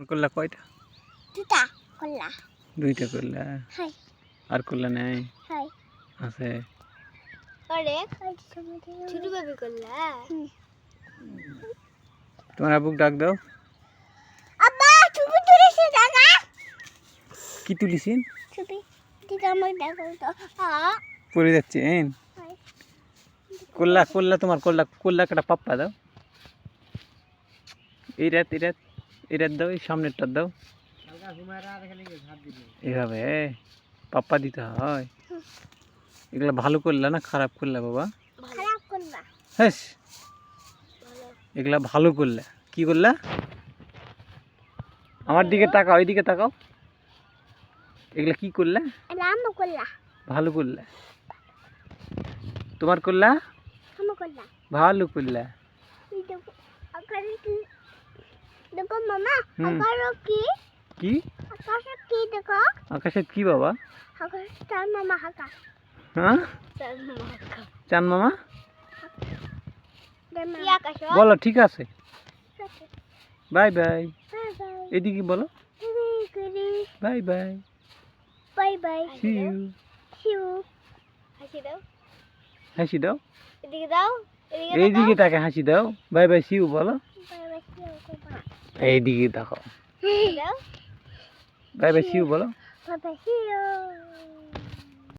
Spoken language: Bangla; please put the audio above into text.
করলা কয়টা? দুটা করলা। দুইটা করলা। হাই আর করলা নাই? হাই আছে। আরে ছোট বেবি করলা। তোমার আব্বুক ডাক দাও। আব্বা ছবি তুলিস দাদা। কি তুলিছেন? ছবি দিদা আমাকে দেখো তো। পড়ে যাচ্ছে এন। করলা করলা তোমার করলা করলা কাটা পাপ্পা দাও। এই রাত দাও, এই সামনেরটা দাও। এভাবে পাপ্পা দিতে হয়। এগুলা ভালো করলা না খারাপ করলা বাবা? খারাপ করলা। হ্যাঁ, এগুলা ভালো করলা। কি করলা? আমার দিকে তাকাও, এইদিকে তাকাও। এগুলা কি করলা? রাম করলা। ভালো করলা। তোমার করলা? হাম করলা। ভালো করলা। এই দেখো আকারে কি দেখো মামা হুম। আকারে কি? কি? আকাশে কি দেখো? আকাশে কি বাবা? আকাশ চার মামা আকাশ। হ্যাঁ, চার মামা আকাশ। চান মামা কি আকাশ? বলো ঠিক আছে। Bye bye bye. বাই। এদিকে বলো bye bye. Bye bye. See you. শিউ হাসি দাও। হাসি দাও। এদিকে দাও। এইদিকে তাকে হাসি দাও। বাই বাই সি ইউ বলো। বাই বাই শিউ করবা। এইদিকে দেখো। দাও। বাই বাই সি ইউ বলো। Bye bye শিউ।